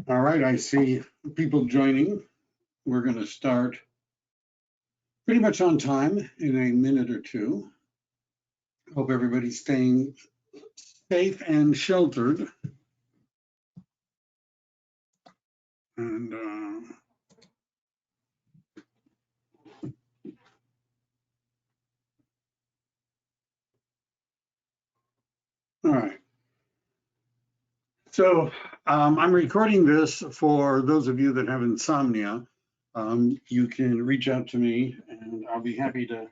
All right, I see people joining. We're going to start pretty much on time in a minute or two. Hope everybody's staying safe and sheltered. And all right. So I'm recording this for those of you that have insomnia. You can reach out to me and I'll be happy to,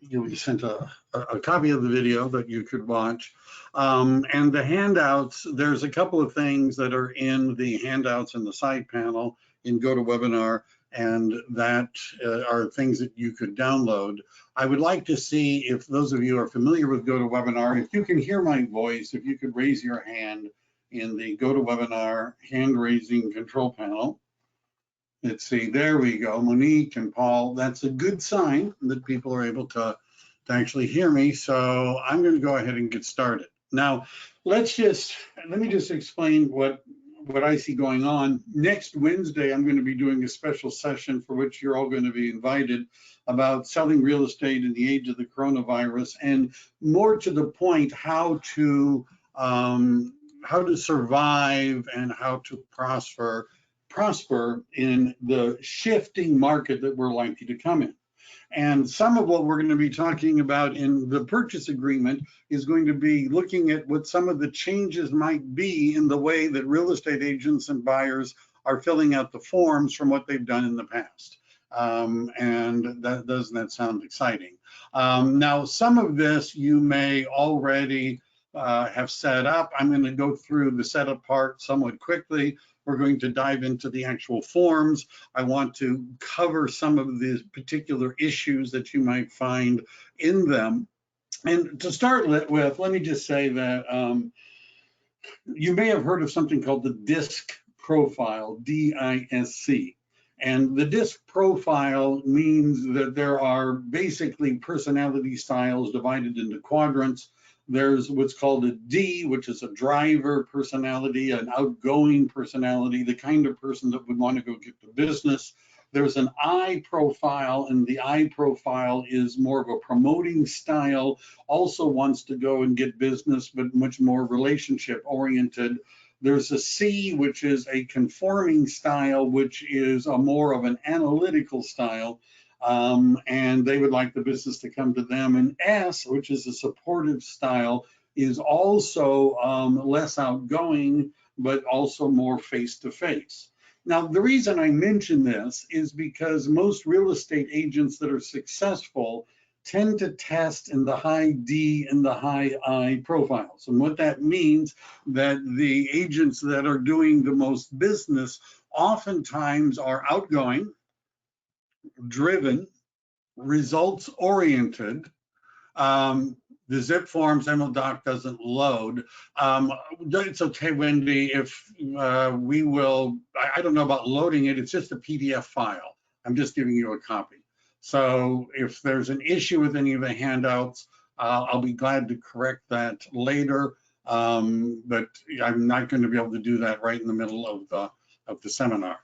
you'll be sent a copy of the video that you could watch. And the handouts, there's a couple of things that are in the handouts in the side panel in GoToWebinar, and that are things that you could download. I would like to see if those of you are familiar with GoToWebinar, if you can hear my voice, if you could raise your hand in the GoToWebinar hand raising control panel. Let's see, there we go, Monique and Paul. That's a good sign that people are able to actually hear me. So I'm going to go ahead and get started. Now, let me just explain what I see going on. Next Wednesday, I'm going to be doing a special session for which you're all going to be invited about selling real estate in the age of the coronavirus, and more to the point, how to survive and how to prosper in the shifting market that we're likely to come in. And some of what we're going to be talking about in the purchase agreement is going to be looking at what some of the changes might be in the way that real estate agents and buyers are filling out the forms from what they've done in the past. And doesn't that sound exciting? Now, some of this you may already have set up. I'm going to go through the setup part somewhat quickly. We're going to dive into the actual forms. I want to cover some of the particular issues that you might find in them. And to start with, let me just say that you may have heard of something called the DISC profile, D-I-S-C. And the DISC profile means that there are basically personality styles divided into quadrants. There's what's called a D, which is a driver personality, an outgoing personality, the kind of person that would want to go get the business. There's an I profile, and the I profile is more of a promoting style, also wants to go and get business, but much more relationship oriented. There's a C, which is a conforming style, which is a more of an analytical style. And they would like the business to come to them. And S, which is a supportive style, is also less outgoing, but also more face-to-face. Now, the reason I mention this is because most real estate agents that are successful tend to test in the high D and the high I profiles. And what that means, that the agents that are doing the most business oftentimes are outgoing, driven, results oriented. The zip forms MLDoc doesn't load. It's okay, Wendy, if we will, I don't know about loading it, it's just a PDF file. I'm just giving you a copy. So if there's an issue with any of the handouts, I'll be glad to correct that later. But I'm not going to be able to do that right in the middle of the seminar.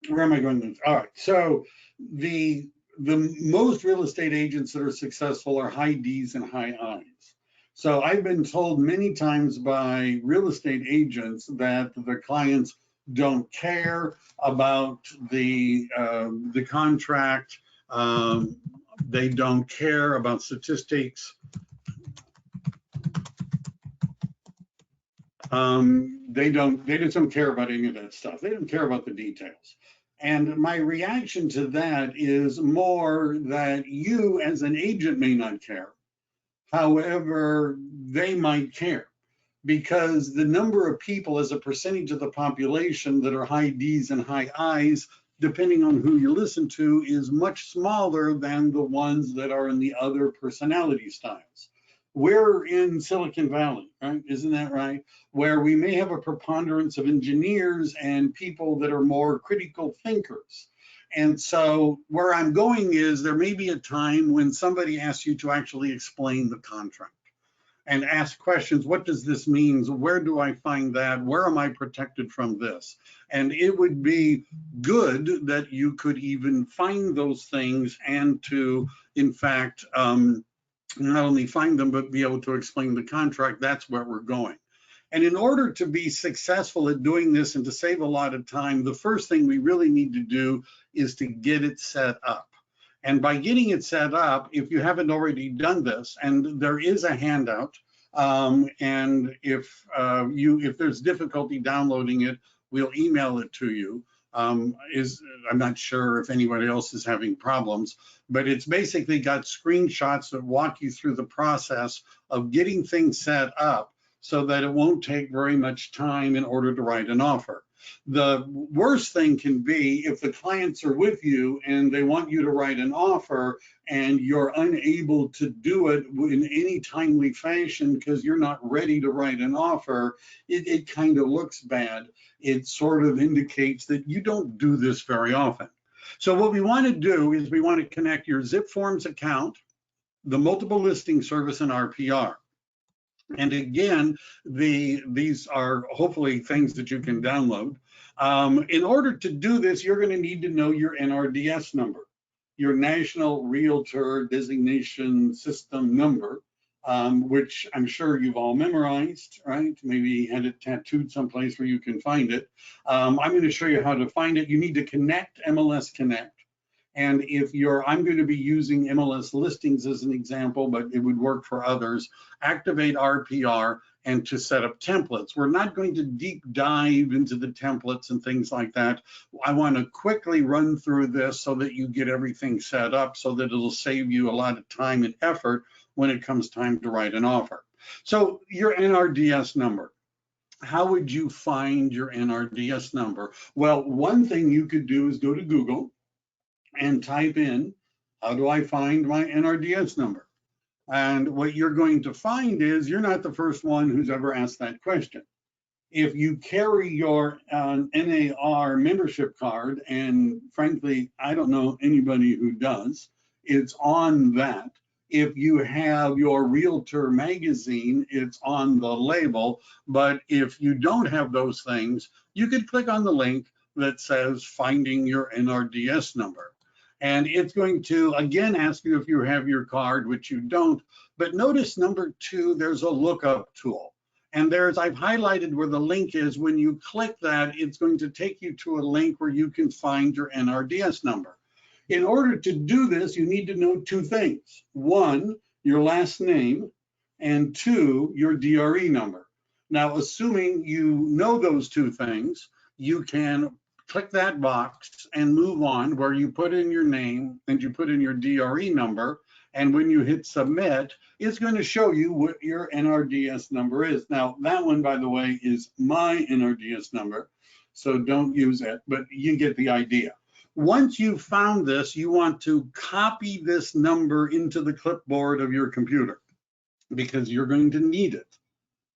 Where am I going? All right, so the most real estate agents that are successful are high Ds and high Is. So I've been told many times by real estate agents that their clients don't care about the contract. They don't care about statistics. They just don't care about any of that stuff. They don't care about the details. And my reaction to that is more that you as an agent may not care. However, they might care, because the number of people as a percentage of the population that are high Ds and high Is, depending on who you listen to, is much smaller than the ones that are in the other personality styles. We're in Silicon Valley, right? Isn't that right? Where we may have a preponderance of engineers and people that are more critical thinkers. And so where I'm going is there may be a time when somebody asks you to actually explain the contract. and ask questions. What does this mean? Where do I find that? Where am I protected from this? And it would be good that you could even find those things and to, in fact, not only find them, but be able to explain the contract. That's where we're going. And in order to be successful at doing this and to save a lot of time, the first thing we really need to do is to get it set up. And by getting it set up, if you haven't already done this, and there is a handout, and if there's difficulty downloading it, we'll email it to you. I'm not sure if anybody else is having problems, but it's basically got screenshots that walk you through the process of getting things set up so that it won't take very much time in order to write an offer. The worst thing can be if the clients are with you and they want you to write an offer and you're unable to do it in any timely fashion because you're not ready to write an offer. It kind of looks bad. It sort of indicates that you don't do this very often. So what we want to do is we want to connect your Zip Forms account, the multiple listing service, and RPR. And again, these are hopefully things that you can download. In order to do this, you're going to need to know your NRDS number, your National Realtor Designation System number, which I'm sure you've all memorized, right? Maybe had it tattooed someplace where you can find it. I'm going to show you how to find it. You need to connect MLS Connect. And I'm going to be using MLS listings as an example, but it would work for others. Activate RPR and to set up templates. We're not going to deep dive into the templates and things like that. I want to quickly run through this so that you get everything set up so that it'll save you a lot of time and effort when it comes time to write an offer. So your NRDS number. How would you find your NRDS number? Well, one thing you could do is go to Google and type in, how do I find my NRDS number? And what you're going to find is you're not the first one who's ever asked that question. If you carry your NAR membership card, and frankly, I don't know anybody who does, it's on that. If you have your Realtor magazine, it's on the label. But if you don't have those things, you could click on the link that says finding your NRDS number. And it's going to, again, ask you if you have your card, which you don't. But notice number 2, there's a lookup tool. And I've highlighted where the link is. When you click that, it's going to take you to a link where you can find your NRDS number. In order to do this, you need to know 2 things. 1, your last name, and 2, your DRE number. Now, assuming you know those 2 things, you can click that box and move on where you put in your name and you put in your DRE number. And when you hit submit, it's going to show you what your NRDS number is. Now, that one, by the way, is my NRDS number, so don't use it, but you get the idea. Once you've found this, you want to copy this number into the clipboard of your computer because you're going to need it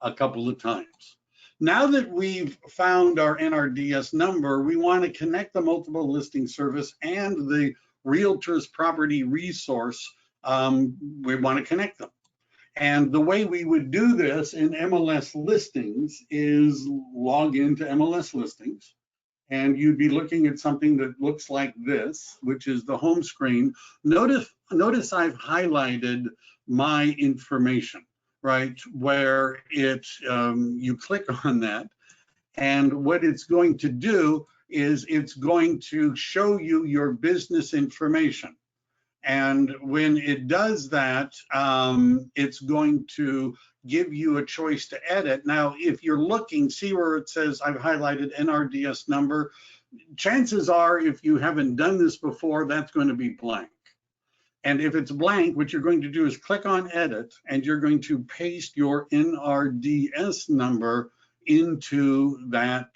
a couple of times. Now that we've found our NRDS number, we want to connect the multiple listing service and the Realtor's property resource. We want to connect them. And the way we would do this in MLS listings is log into MLS listings. And you'd be looking at something that looks like this, which is the home screen. Notice I've highlighted my information, right? Where you click on that, and what it's going to do is it's going to show you your business information. And when it does that, it's going to give you a choice to edit. Now, if you're looking, see where it says I've highlighted NRDS number. Chances are, if you haven't done this before, that's going to be blank. And if it's blank, what you're going to do is click on edit, and you're going to paste your NRDS number into that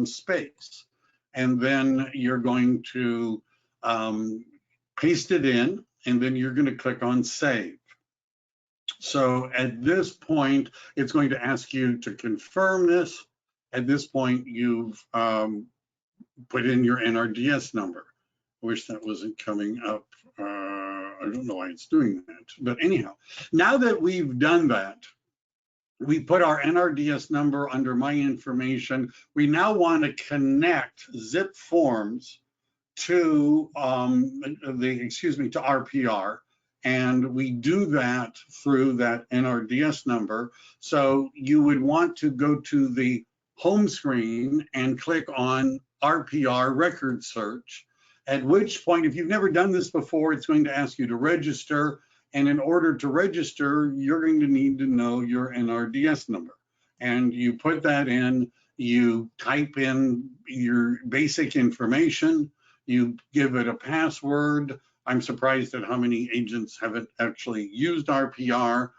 space. And then you're going to paste it in, and then you're going to click on save. So at this point, it's going to ask you to confirm this. At this point, you've put in your NRDS number. I wish that wasn't coming up. I don't know why it's doing that, but anyhow, now that we've done that, We put our NRDS number under my information. We now want to connect zip forms to to RPR, and we do that through that NRDS number. So you would want to go to the home screen and click on RPR record search, at which point, if you've never done this before, it's going to ask you to register. And in order to register, you're going to need to know your NRDS number. And you put that in, you type in your basic information, you give it a password. I'm surprised at how many agents haven't actually used RPR.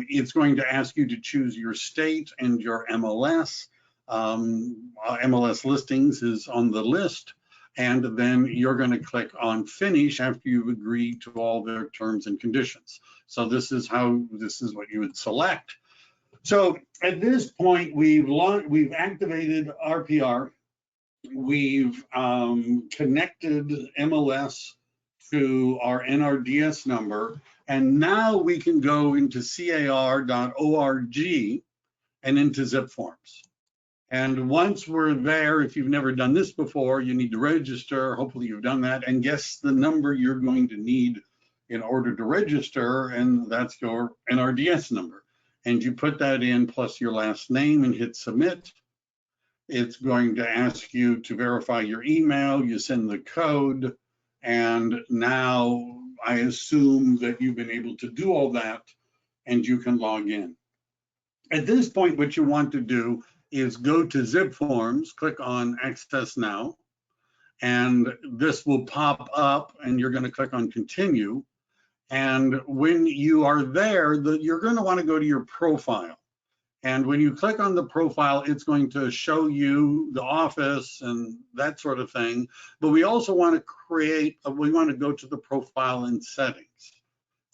It's going to ask you to choose your state and your MLS. MLS listings is on the list. And then you're going to click on finish after you've agreed to all their terms and conditions. So this is what you would select. So at this point, we've activated RPR. We've connected MLS to our NRDS number, and now we can go into car.org and into zip forms. And once we're there, if you've never done this before, you need to register. Hopefully you've done that, and guess the number you're going to need in order to register, and that's your NRDS number. And you put that in plus your last name and hit submit. It's going to ask you to verify your email, you send the code, and now I assume that you've been able to do all that and you can log in. At this point, what you want to do is go to zip forms, click on access now, and this will pop up and you're going to click on continue. And when you are there, you're going to want to go to your profile. And when you click on the profile, it's going to show you the office and that sort of thing. But we also want to we want to go to the profile and settings.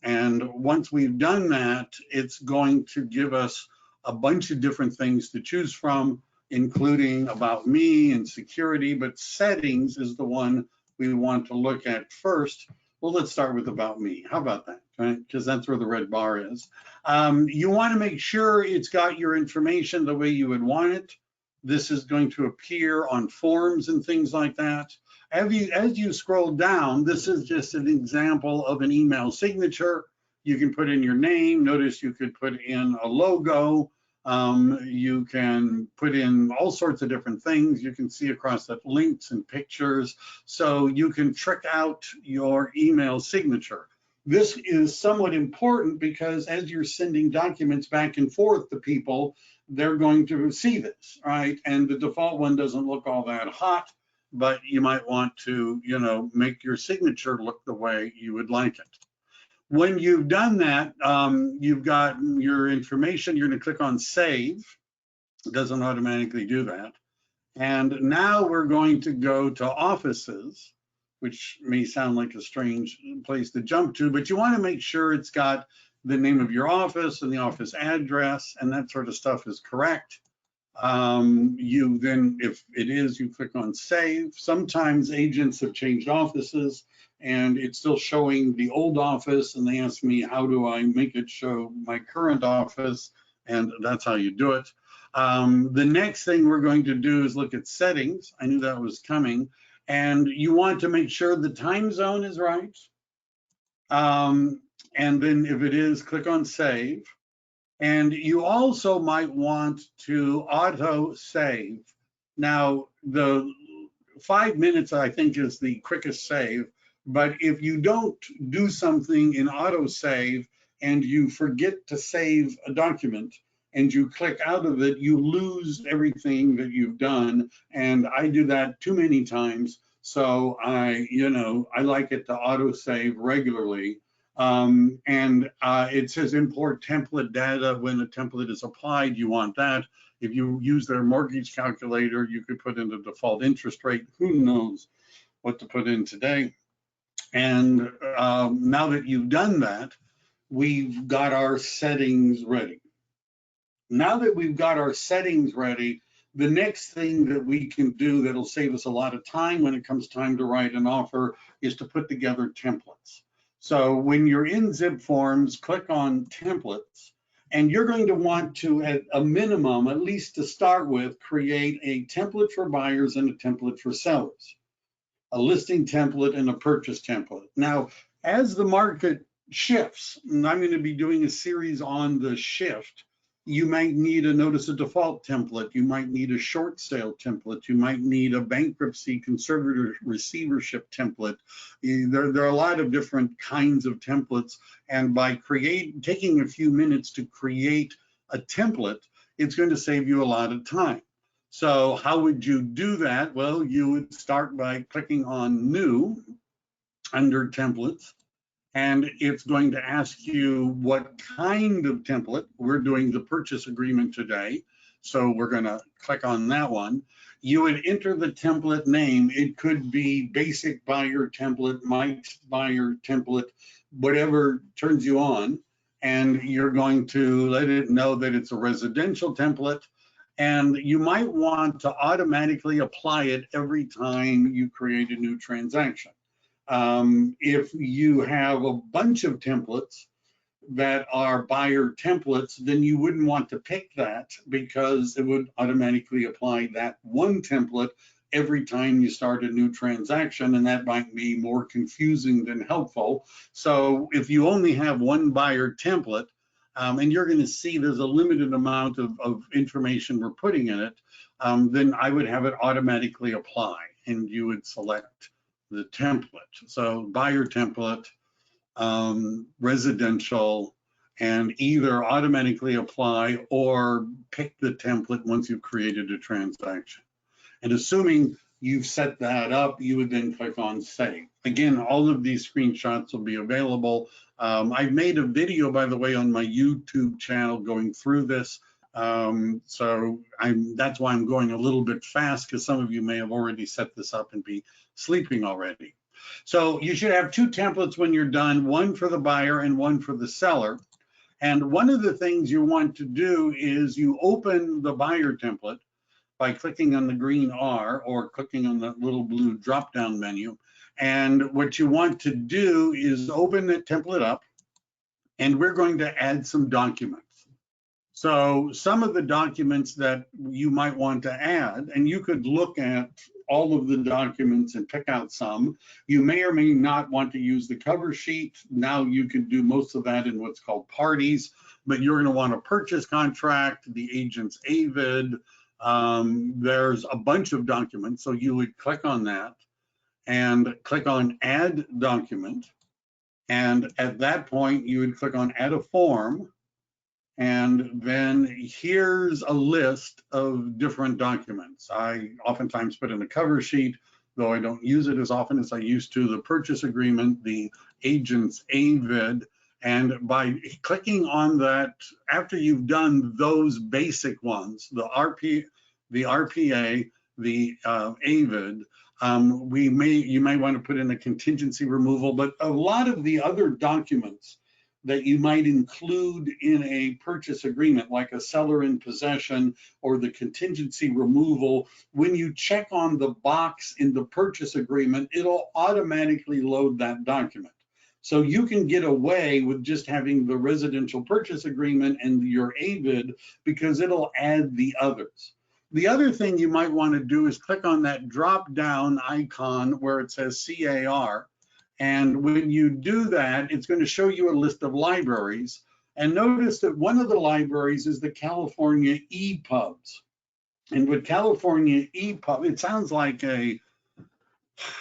And once we've done that, it's going to give us a bunch of different things to choose from, including about me and security, but settings is the one we want to look at first. Well, let's start with about me. How about that? Right? Because that's where the red bar is. You want to make sure it's got your information the way you would want it. This is going to appear on forms and things like that. As you scroll down, this is just an example of an email signature. You can put in your name. Notice you could put in a logo. You can put in all sorts of different things. You can see across that links and pictures. So you can trick out your email signature. This is somewhat important because as you're sending documents back and forth to people, they're going to see this, right? And the default one doesn't look all that hot, but you might want to, make your signature look the way you would like it. When you've done that, you've got your information. You're going to click on save. It doesn't automatically do that. And now we're going to go to offices, which may sound like a strange place to jump to, but you want to make sure it's got the name of your office and the office address and that sort of stuff is correct. You then, if it is, you click on save. Sometimes agents have changed offices and it's still showing the old office, and they ask me, how do I make it show my current office? And that's how you do it. The next thing we're going to do is look at settings. I knew that was coming. And you want to make sure the time zone is right. And then if it is, click on save. And you also might want to auto save. Now, the 5 minutes, I think, is the quickest save. But if you don't do something in auto save and you forget to save a document and you click out of it, you lose everything that you've done. And I do that too many times. So I like it to auto save regularly. It says import template data. When a template is applied, you want that. If you use their mortgage calculator, you could put in the default interest rate. Who knows what to put in today? And now that you've done that, we've got our settings ready. Now that we've got our settings ready, the next thing that we can do that'll save us a lot of time when it comes time to write an offer is to put together templates. So when you're in zip forms, click on templates, And you're going to want to, at a minimum, at least to start with, create a template for buyers and a template for sellers, a listing template and a purchase template. Now, as the market shifts, and I'm going to be doing a series on the shift, you might need a notice of default template. You might need a short sale template. You might need a bankruptcy conservator receivership template. There are a lot of different kinds of templates. And by taking a few minutes to create a template, it's going to save you a lot of time. So how would you do that? Well, you would start by clicking on New under Templates, and it's going to ask you what kind of template. We're doing the purchase agreement today, so we're going to click on that one. You would enter the template name. It could be basic buyer template, Mike's buyer template, whatever turns you on, and you're going to let it know that it's a residential template. And you might want to automatically apply it every time you create a new transaction. If you have a bunch of templates that are buyer templates, then you wouldn't want to pick that because it would automatically apply that one template every time you start a new transaction, and that might be more confusing than helpful. So if you only have one buyer template, and you're going to see there's a limited amount of information we're putting in it, then I would have it automatically apply, and you would select the template. So buyer template, residential, and either automatically apply or pick the template once you've created a transaction. And assuming you've set that up, you would then click on Save. Again, all of these screenshots will be available. I've made a video, by the way, on my YouTube channel going through this. So that's why I'm going a little bit fast, because some of you may have already set this up and be sleeping already. So you should have two templates when you're done, one for the buyer and one for the seller. And one of the things you want to do is you open the buyer template by clicking on the green R or clicking on the little blue drop-down menu. And what you want to do is open the template up, and we're going to add some documents. So some of the documents that you might want to add, and you could look at all of the documents and pick out some. You may or may not want to use the cover sheet. Now you can do most of that in what's called parties, but you're going to want a purchase contract, the agent's AVID. There's a bunch of documents, so you would click on that and click on Add Document. And at that point, you would click on Add a Form. And then here's a list of different documents. I oftentimes put in a cover sheet, though I don't use it as often as I used to, the purchase agreement, the agent's AVID. And by clicking on that, after you've done those basic ones, the RPA, the AVID, you may want to put in a contingency removal, but a lot of the other documents that you might include in a purchase agreement, like a seller in possession or the contingency removal, when you check on the box in the purchase agreement, it'll automatically load that document. So you can get away with just having the residential purchase agreement and your AVID because it'll add the others. The other thing you might want to do is click on that drop-down icon where it says CAR. And when you do that, it's going to show you a list of libraries. And notice that one of the libraries is the California EPUBs. And with California EPUB, it sounds like an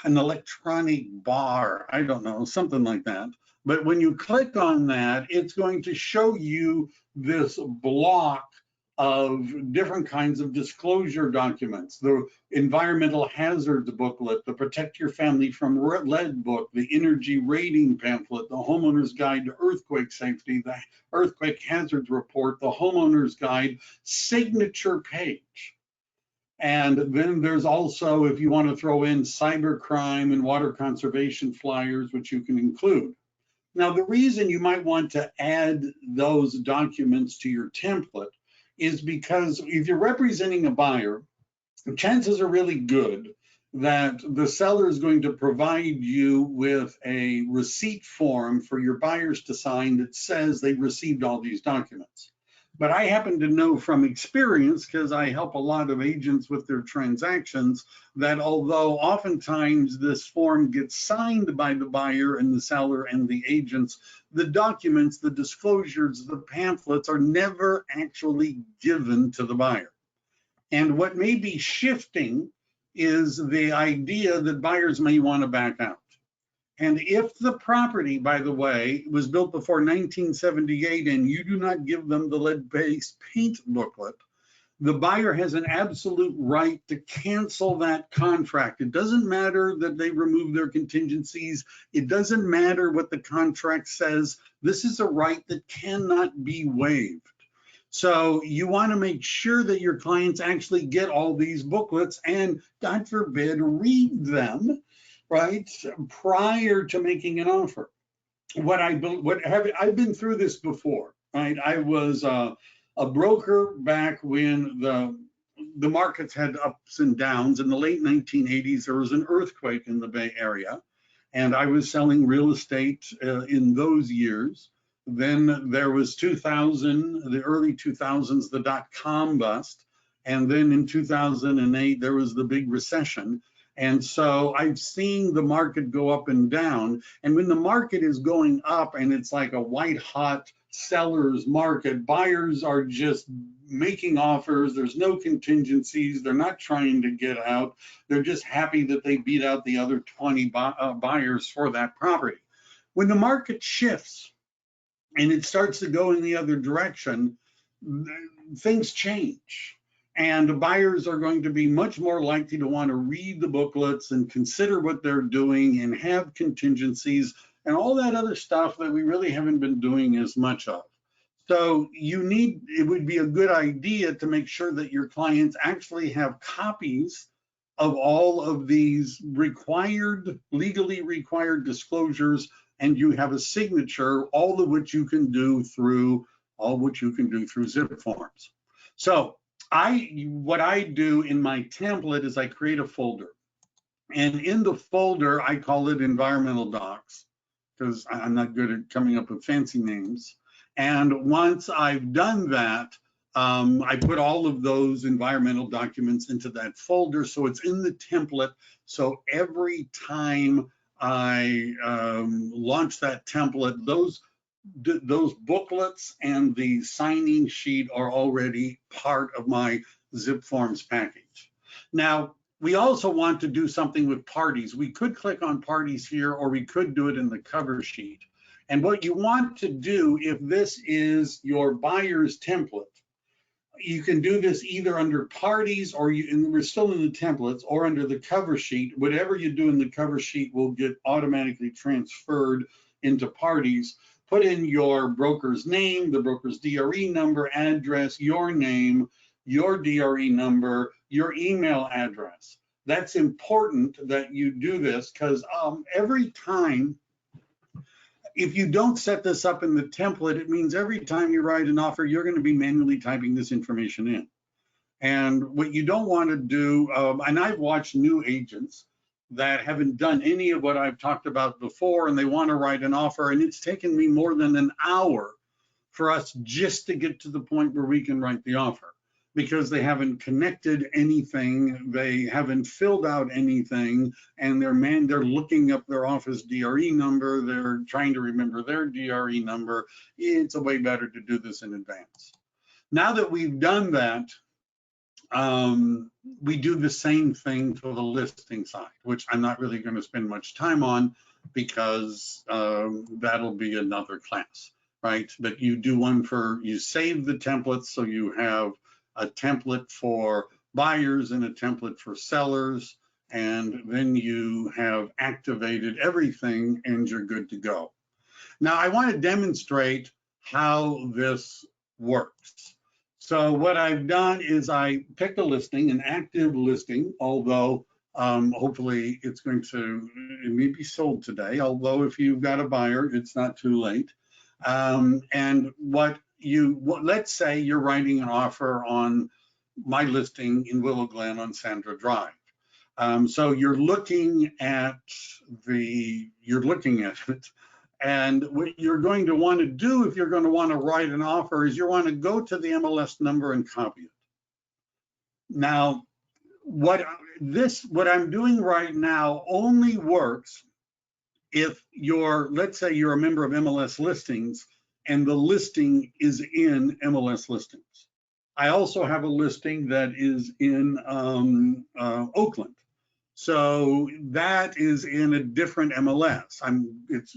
electronic bar, I don't know, something like that. But when you click on that, it's going to show you this block of different kinds of disclosure documents, the environmental hazards booklet, the Protect Your Family from Lead book, the energy rating pamphlet, the homeowner's guide to earthquake safety, the earthquake hazards report, the homeowner's guide signature page. And then there's also, if you want to throw in cybercrime and water conservation flyers, which you can include. Now, the reason you might want to add those documents to your template is because if you're representing a buyer, chances are really good that the seller is going to provide you with a receipt form for your buyers to sign that says they received all these documents. But I happen to know from experience, because I help a lot of agents with their transactions, that although oftentimes this form gets signed by the buyer and the seller and the agents, the documents, the disclosures, the pamphlets are never actually given to the buyer. And what may be shifting is the idea that buyers may want to back out. And if the property, by the way, was built before 1978 and you do not give them the lead-based paint booklet, the buyer has an absolute right to cancel that contract. It doesn't matter that they remove their contingencies. It doesn't matter what the contract says. This is a right that cannot be waived. So you want to make sure that your clients actually get all these booklets and, God forbid, read them, right, prior to making an offer. I've been through this before, right? I was a broker back when the markets had ups and downs. In the late 1980s, there was an earthquake in the Bay Area, and I was selling real estate in those years. Then there was 2000, the early 2000s, the dot-com bust. And then in 2008, there was the big recession. And so I've seen the market go up and down. And when the market is going up and it's like a white hot seller's market, buyers are just making offers. There's no contingencies. They're not trying to get out. They're just happy that they beat out the other 20 buyers for that property. When the market shifts and it starts to go in the other direction, things change. And buyers are going to be much more likely to want to read the booklets and consider what they're doing and have contingencies and all that other stuff that we really haven't been doing as much of. So it would be a good idea to make sure that your clients actually have copies of all of these legally required disclosures, and you have a signature, all of which you can do through zip forms. So what I do in my template is I create a folder, and in the folder I call it environmental docs, because I'm not good at coming up with fancy names. And once I've done that, I put all of those environmental documents into that folder, so it's in the template. So every time I launch that template, those booklets and the signing sheet are already part of my zip forms package. Now, we also want to do something with parties. We could click on parties here, or we could do it in the cover sheet. And what you want to do, if this is your buyer's template, you can do this either under parties, or and we're still in the templates, or under the cover sheet. Whatever you do in the cover sheet will get automatically transferred into parties. Put in your broker's name, the broker's DRE number, address, your name, your DRE number, your email address. That's important that you do this, because every time, if you don't set this up in the template, it means every time you write an offer, you're going to be manually typing this information in. And what you don't want to do, and I've watched new agents that haven't done any of what I've talked about before, and they want to write an offer, and it's taken me more than an hour for us just to get to the point where we can write the offer, because they haven't connected anything, they haven't filled out anything, and they're looking up their office DRE number, they're trying to remember their DRE number. It's a way better to do this in advance. Now that we've done that, we do the same thing for the listing side, which I'm not really going to spend much time on, because that'll be another class, right? But you do one you save the templates, so you have a template for buyers and a template for sellers, and then you have activated everything and you're good to go. Now, I want to demonstrate how this works. So what I've done is I picked a listing, an active listing, although hopefully it may be sold today, although if you've got a buyer, it's not too late. And let's say you're writing an offer on my listing in Willow Glen on Sandra Drive. So you're looking at it. And what you're going to want to do if you're going to want to write an offer is you want to go to the MLS number and copy it. Now, what I'm doing right now only works if let's say you're a member of MLS listings and the listing is in MLS listings. I also have a listing that is in Oakland. So that is in a different MLS.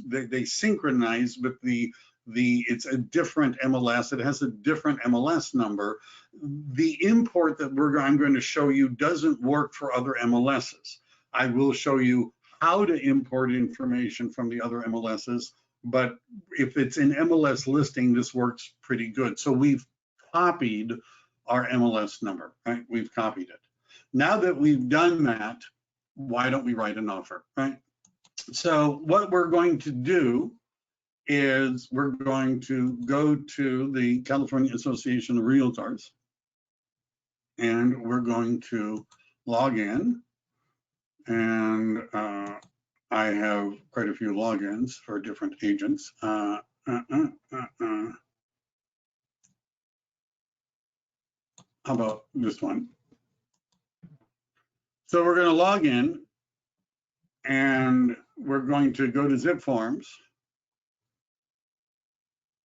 They synchronize, but it's a different MLS. It has a different MLS number. The import that I'm going to show you doesn't work for other MLSs. I will show you how to import information from the other MLSs, but if it's an MLS listing, this works pretty good. So we've copied our MLS number, right? We've copied it. Now that we've done that, why don't we write an offer, right? So what we're going to do is we're going to go to the California Association of Realtors, and we're going to log in. And I have quite a few logins for different agents. How about this one? So we're going to log in, and we're going to go to Zip Forms,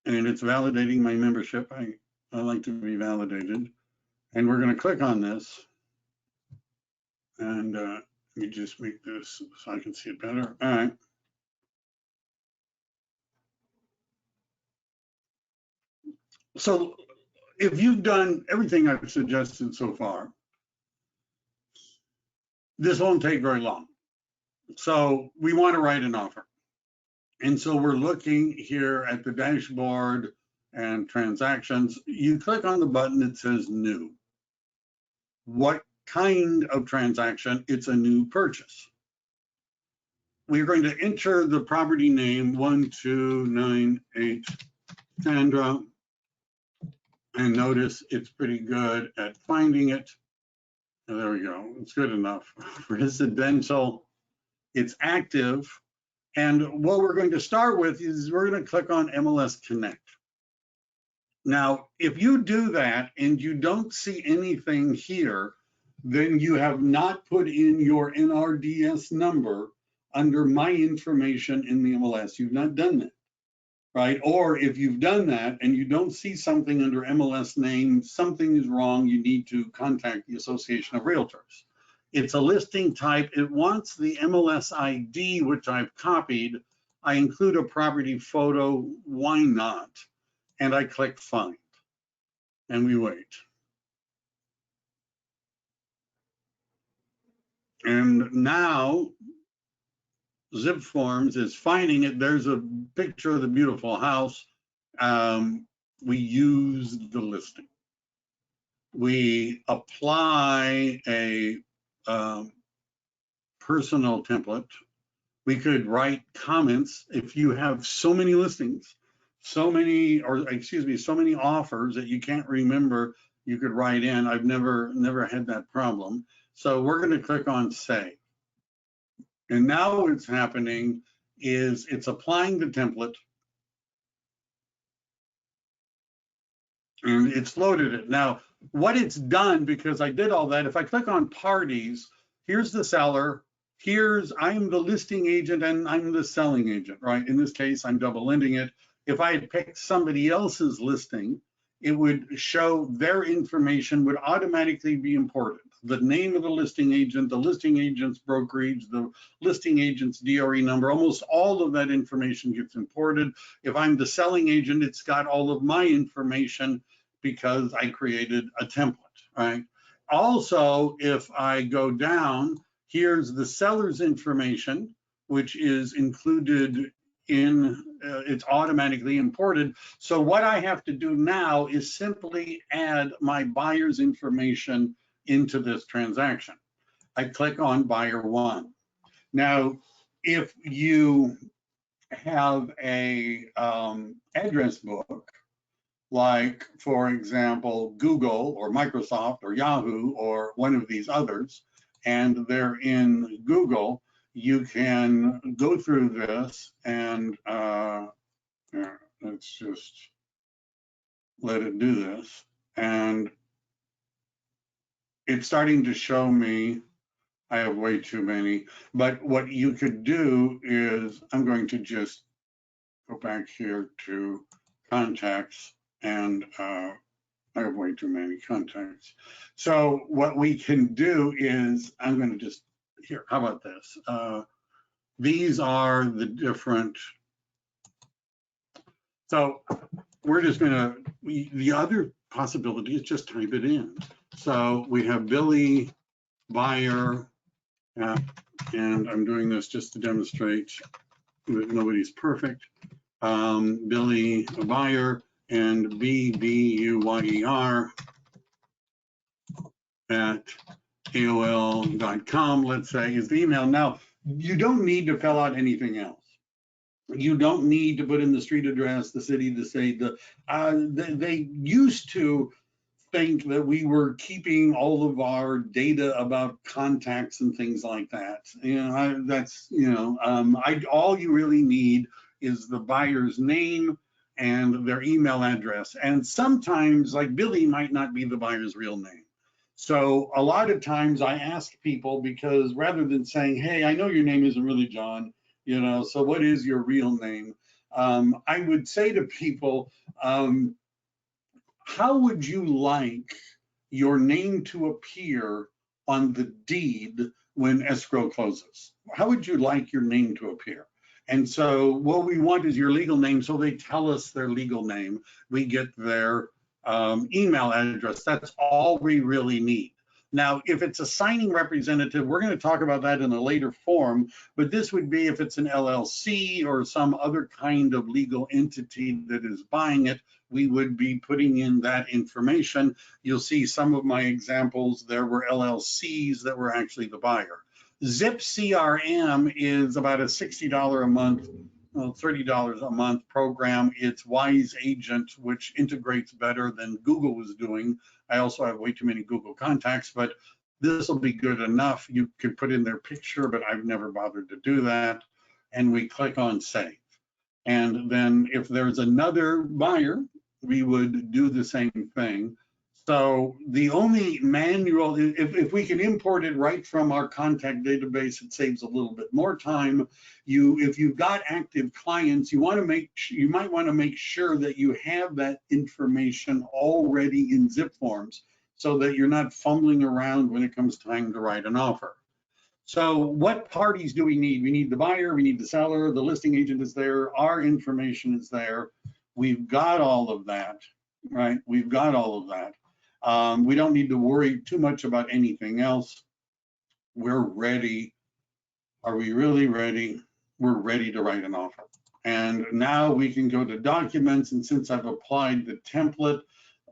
and it's validating my membership. I like to be validated, and we're going to click on this, and let me just make this so I can see it better. All right. So if you've done everything I've suggested so far, this won't take very long. So we want to write an offer. And so we're looking here at the dashboard and transactions. You click on the button that says new. What kind of transaction? It's a new purchase. We're going to enter the property name 1298 Sandra, and notice it's pretty good at finding it. Oh, there we go, it's good enough. Residential, it's active. And what we're going to start with is we're going to click on MLS Connect. Now, if you do that and you don't see anything here, then you have not put in your NRDS number under my information in the MLS. You've not done that, right? Or if you've done that and you don't see something under MLS name, something is wrong, you need to contact the Association of Realtors. It's a listing type. It wants the MLS ID, which I've copied. I include a property photo, why not? And I click find, and we wait. And now Zip Forms is finding it. There's a picture of the beautiful house. We use the listing. We apply a personal template. We could write comments. If you have so many listings, so many offers that you can't remember, you could write in. I've never had that problem. So we're going to click on save. And now what's happening is it's applying the template, and it's loaded it. Now, what it's done, because I did all that, if I click on parties, here's the seller, I'm the listing agent and I'm the selling agent, right? In this case, I'm double ending it. If I had picked somebody else's listing, it would show their information would automatically be imported. The name of the listing agent's brokerage, the listing agent's DRE number, almost all of that information gets imported. If I'm the selling agent, it's got all of my information because I created a template, right? Also, if I go down, here's the seller's information, which is included in, it's automatically imported. So what I have to do now is simply add my buyer's information into this transaction. I click on buyer one. Now, if you have a address book, like for example, Google or Microsoft or Yahoo or one of these others, and they're in Google, you can go through this and let's just let it do this. And it's starting to show me I have way too many. But what you could do is I'm going to just go back here to contacts, and I have way too many contacts. So what we can do is I'm going to just here. How about this? These are the different. So we're just going to. The other possibility is just type it in. So we have Billy buyer, and I'm doing this just to demonstrate that nobody's perfect. Billy buyer and BBUYER at AOL.com, let's say, is the email. Now, you don't need to fill out anything else. You don't need to put in the street address, the city, the state. They used to think that we were keeping all of our data about contacts and things like that. All you really need is the buyer's name and their email address. And sometimes, like Billy might not be the buyer's real name. So a lot of times I ask people, because rather than saying, hey, I know your name isn't really John, so what is your real name? I would say to people, how would you like your name to appear on the deed when escrow closes? How would you like your name to appear? And so what we want is your legal name. So they tell us their legal name. We get their email address. That's all we really need. Now, if it's a signing representative, we're going to talk about that in a later form, but this would be if it's an LLC or some other kind of legal entity that is buying it, we would be putting in that information. You'll see some of my examples, there were LLCs that were actually the buyer. Zip CRM is about a $60 a month, $30 a month program. It's Wise Agent, which integrates better than Google was doing. I also have way too many Google contacts, but this will be good enough. You could put in their picture, but I've never bothered to do that. And we click on save. And then if there's another buyer, we would do the same thing. So the only manual, if we can import it right from our contact database, it saves a little bit more time. If you've got active clients, you might want to make sure that you have that information already in zip forms so that you're not fumbling around when it comes time to write an offer. So what parties do we need? We need the buyer, we need the seller, the listing agent is there, our information is there. We've got all of that, right? We've got all of that. We don't need to worry too much about anything else. We're ready. Are we really ready? We're ready to write an offer. And now we can go to documents. And since I've applied the template,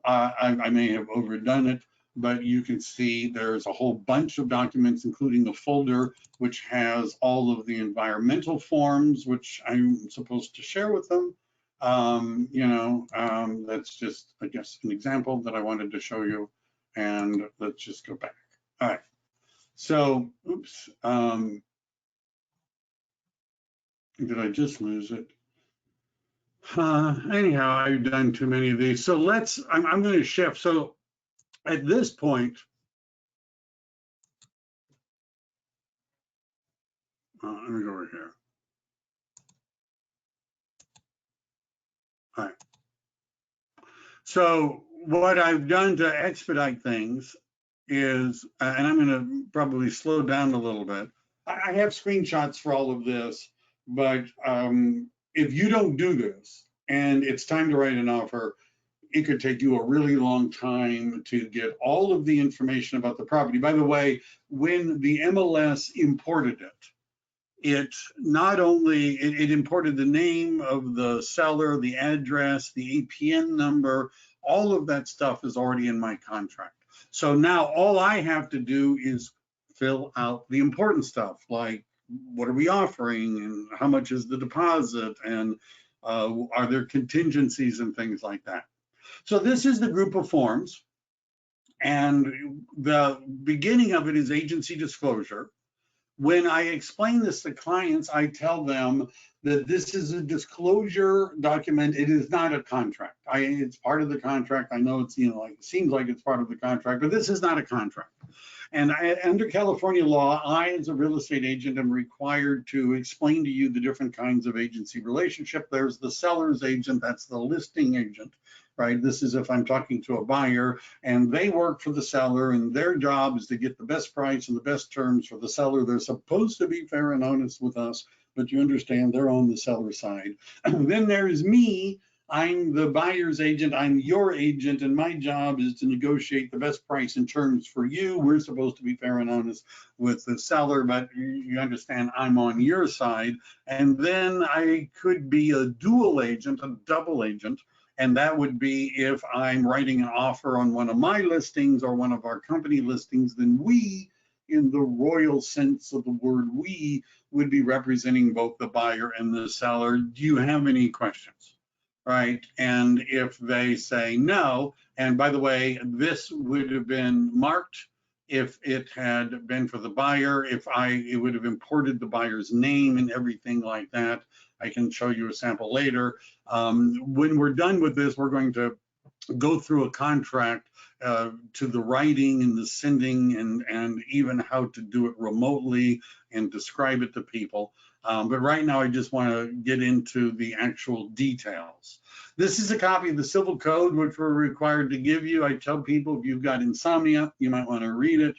I may have overdone it, but you can see there's a whole bunch of documents, including a folder, which has all of the environmental forms, which I'm supposed to share with them. That's just, I guess, an example that I wanted to show you. And let's just go back. All right. So, oops. Did I just lose it? Anyhow, I've done too many of these. So I'm going to shift. So at this point, let me go over here. All right. So what I've done to expedite things is, and I'm going to probably slow down a little bit. I have screenshots for all of this, but if you don't do this and it's time to write an offer, it could take you a really long time to get all of the information about the property. By the way, when the MLS imported it, it not only, it imported the name of the seller, the address, the APN number, all of that stuff is already in my contract. So now all I have to do is fill out the important stuff, like what are we offering and how much is the deposit and are there contingencies and things like that. So this is the group of forms, and the beginning of it is agency disclosure. When I explain this to clients, I tell them that this is a disclosure document. It is not a contract. It's part of the contract. I know it's, like it seems like it's part of the contract, but this is not a contract. And under California law, I, as a real estate agent, am required to explain to you the different kinds of agency relationship. There's the seller's agent, that's the listing agent, right? This is if I'm talking to a buyer and they work for the seller and their job is to get the best price and the best terms for the seller. They're supposed to be fair and honest with us, but you understand they're on the seller side. Then there's me. I'm the buyer's agent, I'm your agent, and my job is to negotiate the best price and terms for you. We're supposed to be fair and honest with the seller, but you understand I'm on your side. And then I could be a dual agent, a double agent, and that would be if I'm writing an offer on one of my listings or one of our company listings, then we, in the royal sense of the word we, would be representing both the buyer and the seller. Do you have any questions? Right, and if they say no, and by the way, this would have been marked if it had been for the buyer, it would have imported the buyer's name and everything like that. I can show you a sample later. When we're done with this, we're going to go through a contract to the writing and the sending and even how to do it remotely and describe it to people. But right now, I just want to get into the actual details. This is a copy of the Civil Code, which we're required to give you. I tell people if you've got insomnia, you might want to read it.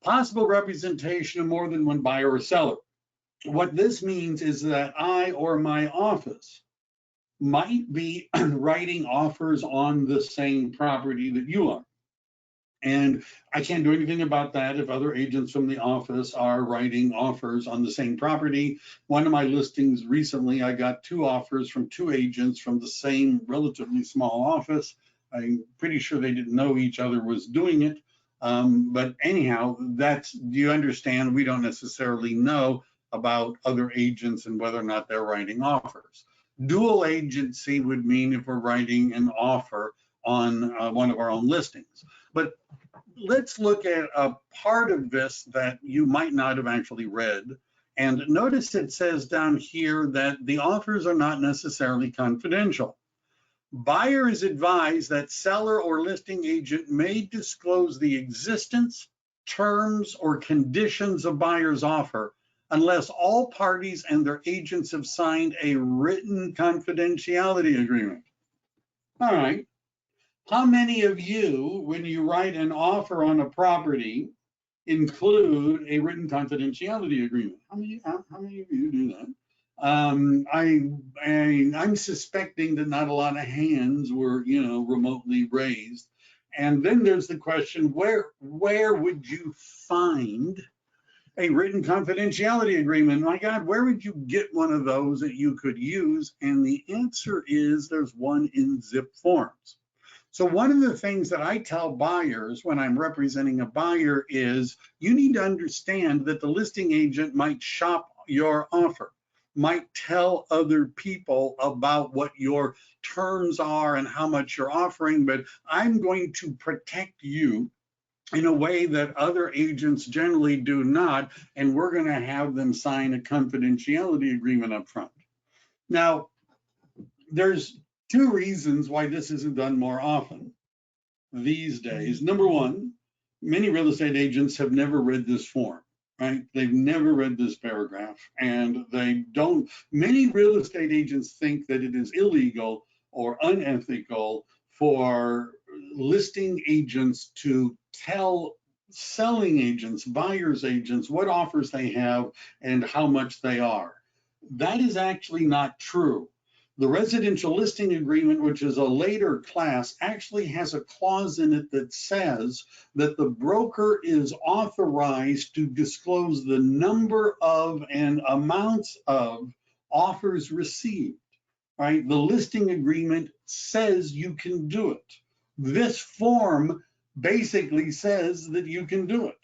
Possible representation of more than one buyer or seller. What this means is that I or my office might be writing offers on the same property that you are. And I can't do anything about that if other agents from the office are writing offers on the same property. One of my listings recently, I got 2 offers from 2 agents from the same relatively small office. I'm pretty sure they didn't know each other was doing it. But anyhow, do you understand? We don't necessarily know about other agents and whether or not they're writing offers. Dual agency would mean if we're writing an offer on one of our own listings. But let's look at a part of this that you might not have actually read. And notice it says down here that the offers are not necessarily confidential. Buyer is advised that seller or listing agent may disclose the existence, terms, or conditions of buyer's offer unless all parties and their agents have signed a written confidentiality agreement. All right. How many of you, when you write an offer on a property, include a written confidentiality agreement? How many of you do that? I'm suspecting that not a lot of hands were, remotely raised. And then there's the question, where would you find a written confidentiality agreement? My God, where would you get one of those that you could use? And the answer is there's one in zip forms. So one of the things that I tell buyers when I'm representing a buyer is you need to understand that the listing agent might shop your offer, might tell other people about what your terms are and how much you're offering, but I'm going to protect you in a way that other agents generally do not, and we're going to have them sign a confidentiality agreement up front. Now, there's 2 reasons why this isn't done more often these days. Number one, many real estate agents have never read this form, right? They've never read this paragraph, and many real estate agents think that it is illegal or unethical for listing agents to tell selling agents, buyer's agents, what offers they have and how much they are. That is actually not true. The residential listing agreement, which is a later class, actually has a clause in it that says that the broker is authorized to disclose the number of and amounts of offers received, right? The listing agreement says you can do it. This form basically says that you can do it.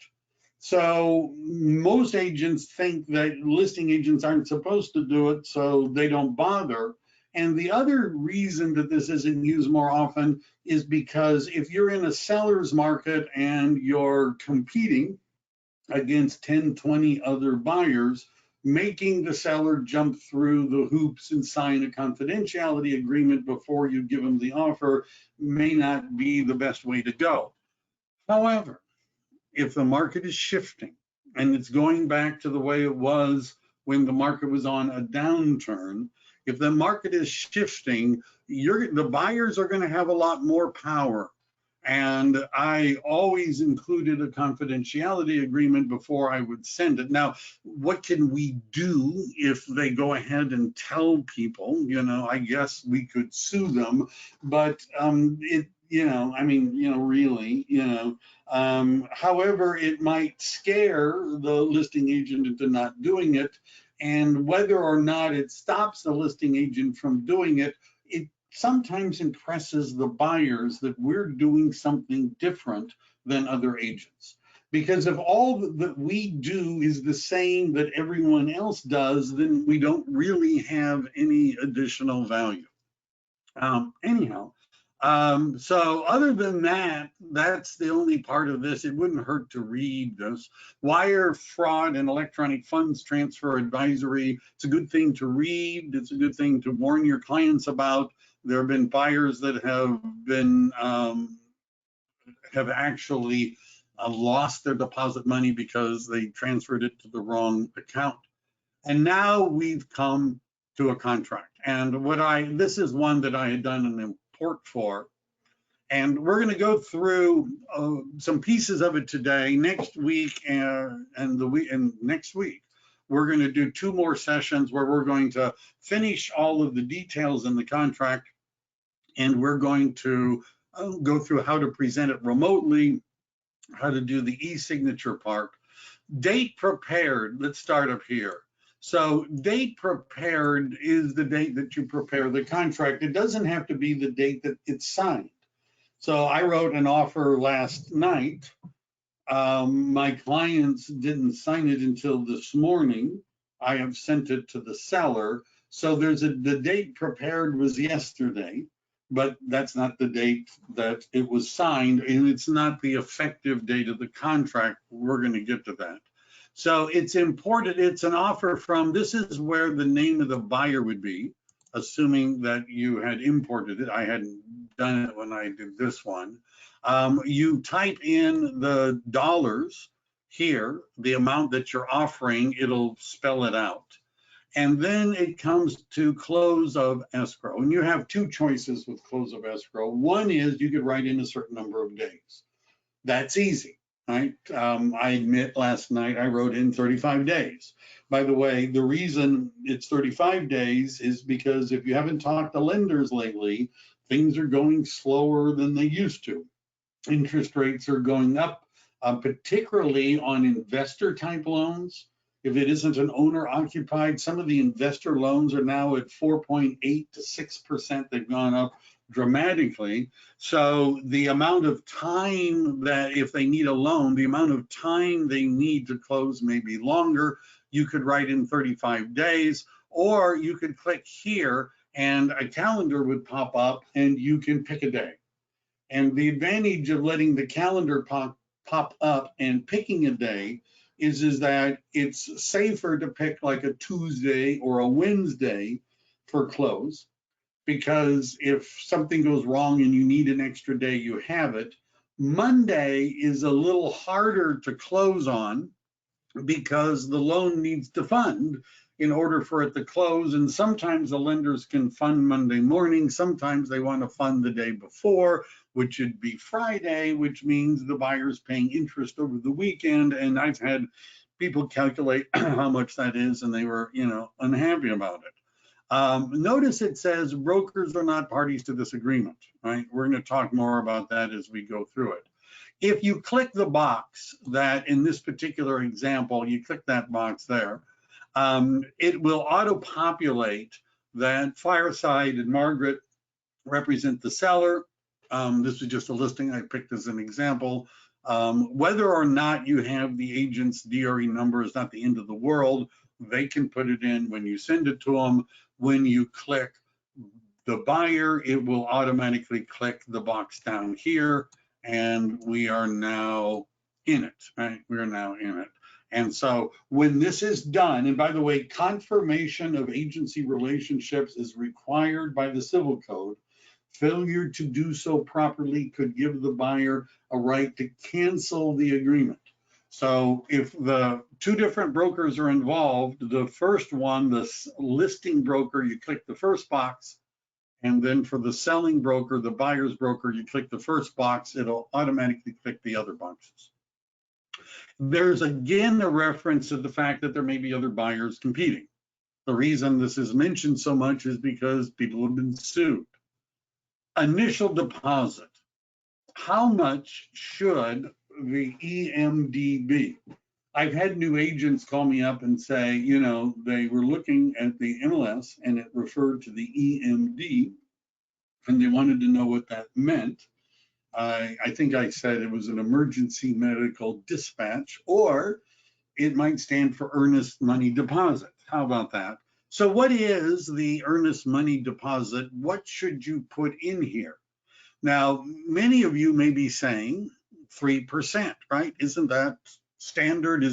So most agents think that listing agents aren't supposed to do it, so they don't bother. And the other reason that this isn't used more often is because if you're in a seller's market and you're competing against 10, 20 other buyers, making the seller jump through the hoops and sign a confidentiality agreement before you give them the offer may not be the best way to go. However, if the market is shifting and it's going back to the way it was when the market was on a downturn, if the market is shifting, the buyers are going to have a lot more power. And I always included a confidentiality agreement before I would send it. Now, what can we do if they go ahead and tell people? I guess we could sue them, but really, however, it might scare the listing agent into not doing it. And whether or not it stops the listing agent from doing it, it sometimes impresses the buyers that we're doing something different than other agents. Because if all that we do is the same that everyone else does, then we don't really have any additional value. So other than that, that's the only part of this. It wouldn't hurt to read this. Wire fraud and electronic funds transfer advisory. It's a good thing to read. It's a good thing to warn your clients about. There have been buyers that have been have actually lost their deposit money because they transferred it to the wrong account. And now we've come to a contract. And this is one that I had done an import for. And we're going to go through some pieces of it today. Next week and next week, we're going to do 2 more sessions where we're going to finish all of the details in the contract, and we're going to go through how to present it remotely, how to do the e-signature part. Date prepared, let's start up here. So date prepared is the date that you prepare the contract. It doesn't have to be the date that it's signed. So I wrote an offer last night. My clients didn't sign it until this morning. I have sent it to the seller. So the date prepared was yesterday, but that's not the date that it was signed, and it's not the effective date of the contract. We're going to get to that. So it's important. It's an offer from, this is where the name of the buyer would be, assuming that you had imported it. I hadn't done it when I did this one. You type in the dollars here, the amount that you're offering, it'll spell it out. And then it comes to close of escrow. And you have 2 choices with close of escrow. One is you could write in a certain number of days. That's easy, right? I admit last night I wrote in 35 days. By the way, the reason it's 35 days is because if you haven't talked to lenders lately, things are going slower than they used to. Interest rates are going up, particularly on investor type loans. If it isn't an owner occupied, some of the investor loans are now at 4.8 to 6%. They've gone up dramatically. So the amount of time that if they need a loan, the amount of time they need to close may be longer. You could write in 35 days, or you could click here and a calendar would pop up and you can pick a day. And the advantage of letting the calendar pop up and picking a day is that it's safer to pick like a Tuesday or a Wednesday for close, because if something goes wrong and you need an extra day, you have it. Monday is a little harder to close on because the loan needs to fund in order for it to close. And sometimes the lenders can fund Monday morning. Sometimes they want to fund the day before, which would be Friday, which means the buyer's paying interest over the weekend. And I've had people calculate how much that is, and they were, unhappy about it. Notice it says brokers are not parties to this agreement, right? We're going to talk more about that as we go through it. If you click the box that in this particular example, you click that box there, it will auto-populate that Fireside and Margaret represent the seller. This is just a listing I picked as an example. Whether or not you have the agent's DRE number is not the end of the world. They can put it in when you send it to them. When you click the buyer, it will automatically click the box down here, and we are now in it, right? We are now in it. And so when this is done, and by the way, confirmation of agency relationships is required by the Civil Code. Failure to do so properly could give the buyer a right to cancel the agreement. So if the two different brokers are involved, the first one, the listing broker, you click the first box. And then for the selling broker, the buyer's broker, you click the first box, it'll automatically click the other boxes. There's again a reference to the fact that there may be other buyers competing. The reason this is mentioned so much is because people have been sued. Initial deposit. How much should the EMD be? I've had new agents call me up and say, you know, they were looking at the MLS and it referred to the EMD and they wanted to know what that meant. I think I said it was an emergency medical dispatch, or it might stand for earnest money deposit. How about that? So what is the earnest money deposit? What should you put in here? Now, many of you may be saying 3%, right? Isn't that standard?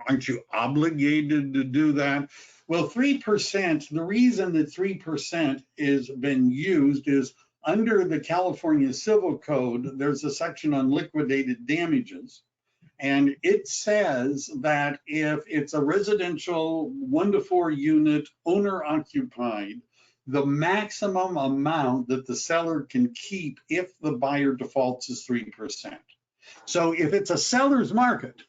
Aren't you obligated to do that? Well, 3%, the reason that 3% is been used is under the California Civil Code, there's a section on liquidated damages. And it says that if it's a residential 1 to 4 unit owner occupied, the maximum amount that the seller can keep if the buyer defaults is 3%. So if it's a seller's market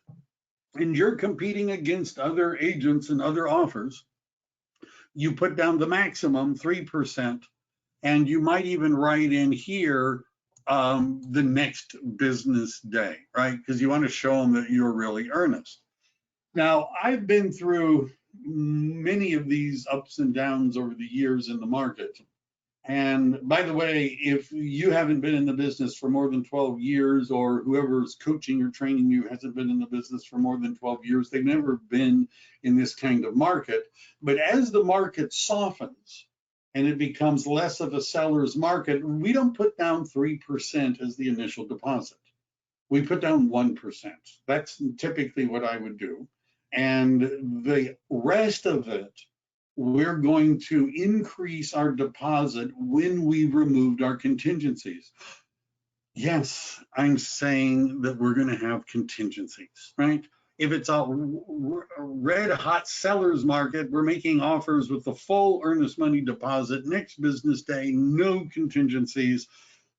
and you're competing against other agents and other offers, you put down the maximum 3%, and you might even write in here the next business day, right? Because you want to show them that you're really earnest. Now, I've been through many of these ups and downs over the years in the market. And by the way, if you haven't been in the business for more than 12 years, or whoever's coaching or training you hasn't been in the business for more than 12 years, they've never been in this kind of market. But as the market softens and it becomes less of a seller's market, we don't put down 3% as the initial deposit. We put down 1%. That's typically what I would do. And the rest of it, we're going to increase our deposit when we removed our contingencies. Yes, I'm saying that we're going to have contingencies, right? If it's a red hot seller's market, we're making offers with the full earnest money deposit next business day, no contingencies.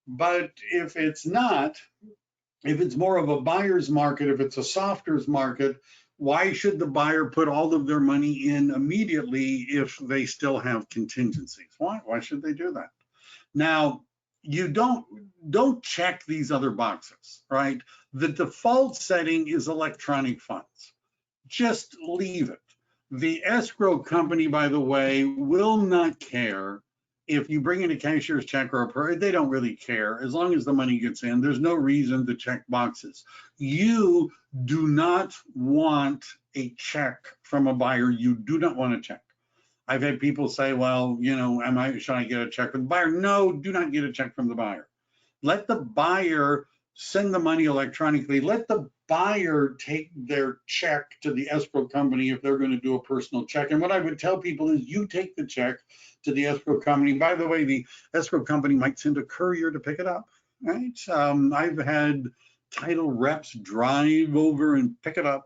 But if it's not, if it's more of a buyer's market, if it's a softer's market, why should the buyer put all of their money in immediately if they still have contingencies? Why should they do that? Now, you don't check these other boxes, right? The default setting is electronic funds. Just leave it. The escrow company, by the way, will not care if you bring in a cashier's check or they don't really care. As long as the money gets in, there's no reason to check boxes. You do not want a check from a buyer. You do not want a check. I've had people say, well, you know, should I get a check from the buyer? No, do not get a check from the buyer. Let the buyer send the money electronically. Let the buyer take their check to the escrow company if they're going to do a personal check. And what I would tell people is you take the check to the escrow company. By the way, the escrow company might send a courier to pick it up, right? I've had title reps drive over and pick it up.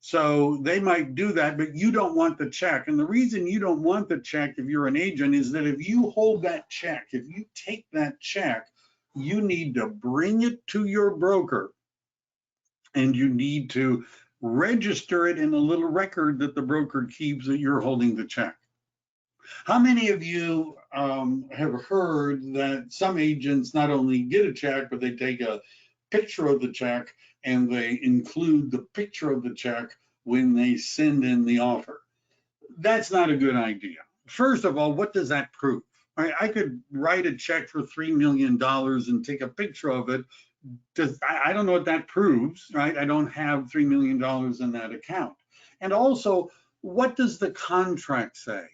So they might do that, but you don't want the check. And the reason you don't want the check if you're an agent is that if you hold that check, if you take that check, you need to bring it to your broker and you need to register it in a little record that the broker keeps that you're holding the check. How many of you have heard that some agents not only get a check, but they take a picture of the check and they include the picture of the check when they send in the offer? That's not a good idea. First of all, what does that prove? I could write a check for $3 million and take a picture of it. I don't know what that proves, right? I don't have $3 million in that account. And also, what does the contract say?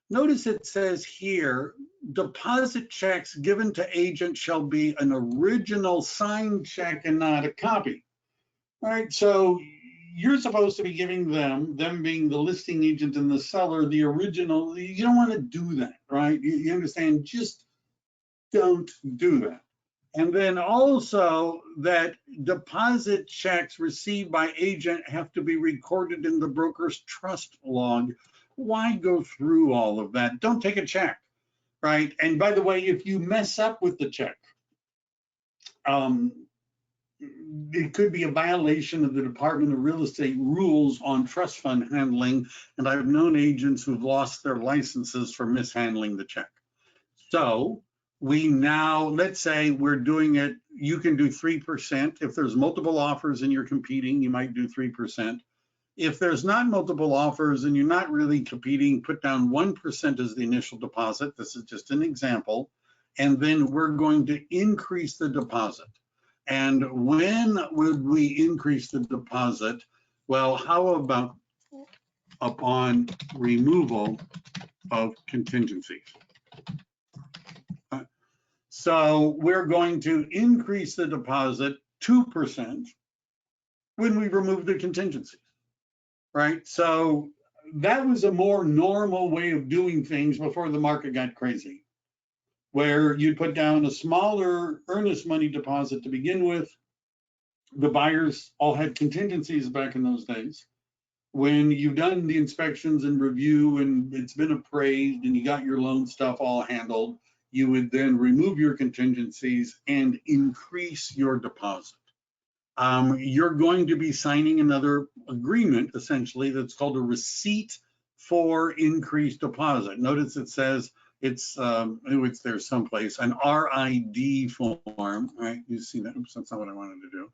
Notice it says here, deposit checks given to agent shall be an original signed check and not a copy, right? So you're supposed to be giving them being the listing agent and the seller, the original. You don't want to do that, right? You understand? Just don't do that. And then also that deposit checks received by agent have to be recorded in the broker's trust log. Why go through all of that? Don't take a check, right? And by the way, if you mess up with the check, it could be a violation of the Department of Real Estate rules on trust fund handling. And I've known agents who've lost their licenses for mishandling the check. So we now, let's say we're doing it, you can do 3%. If there's multiple offers and you're competing, you might do 3%. If there's not multiple offers and you're not really competing, put down 1% as the initial deposit. This is just an example. And then we're going to increase the deposit. And when would we increase the deposit? Well, how about upon removal of contingencies? So we're going to increase the deposit 2% when we remove the contingencies, right? So that was a more normal way of doing things before the market got crazy, where you'd put down a smaller earnest money deposit to begin with. The buyers all had contingencies back in those days. When you've done the inspections and review and it's been appraised and you got your loan stuff all handled, you would then remove your contingencies and increase your deposit. You're going to be signing another agreement, essentially, that's called a receipt for increased deposit. Notice it says it's there someplace, an RID form, right? You see that? Oops, that's not what I wanted to do.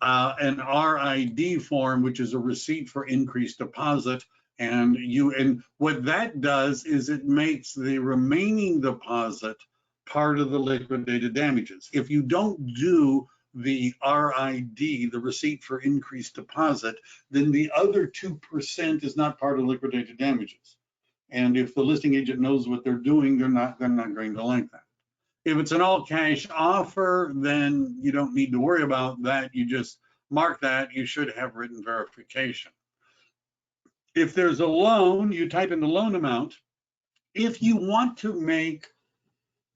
An RID form, which is a receipt for increased deposit. And what that does is it makes the remaining deposit part of the liquidated damages. If you don't do the RID, the receipt for increased deposit, then the other 2% is not part of liquidated damages. And if the listing agent knows what they're doing, they're not going to like that. If it's an all cash offer, then you don't need to worry about that. You just mark that. You should have written verification. If there's a loan, you type in the loan amount. If you want to make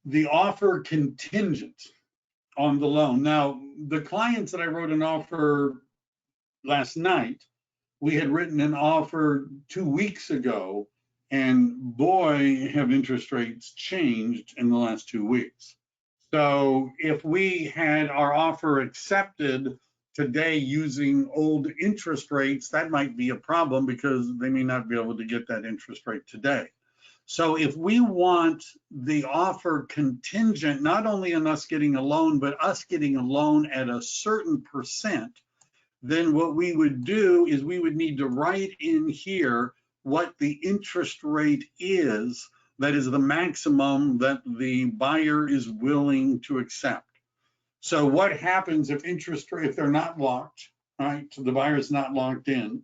the offer contingent on the loan. Now, the clients that I wrote an offer last night, we had written an offer 2 weeks ago, and boy, have interest rates changed in the last 2 weeks. So if we had our offer accepted today using old interest rates, that might be a problem because they may not be able to get that interest rate today. So if we want the offer contingent, not only on us getting a loan, but us getting a loan at a certain percent, then what we would do is we would need to write in here what the interest rate is, that is the maximum that the buyer is willing to accept. So what happens if if they're not locked, right? So the buyer's not locked in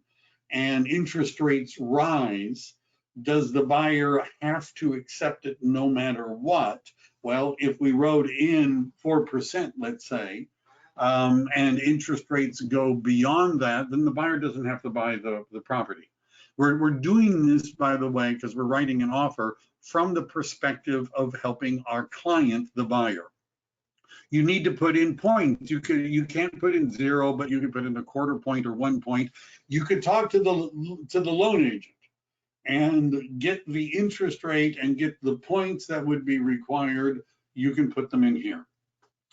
and interest rates rise, does the buyer have to accept it no matter what? Well, if we wrote in 4%, let's say, and interest rates go beyond that, then the buyer doesn't have to buy the property. We're doing this, by the way, because we're writing an offer from the perspective of helping our client, the buyer. You need to put in points. You can't put in 0, but you can put in a 1/4 point or 1 point. You could talk to the loan agent and get the interest rate and get the points that would be required. You can put them in here.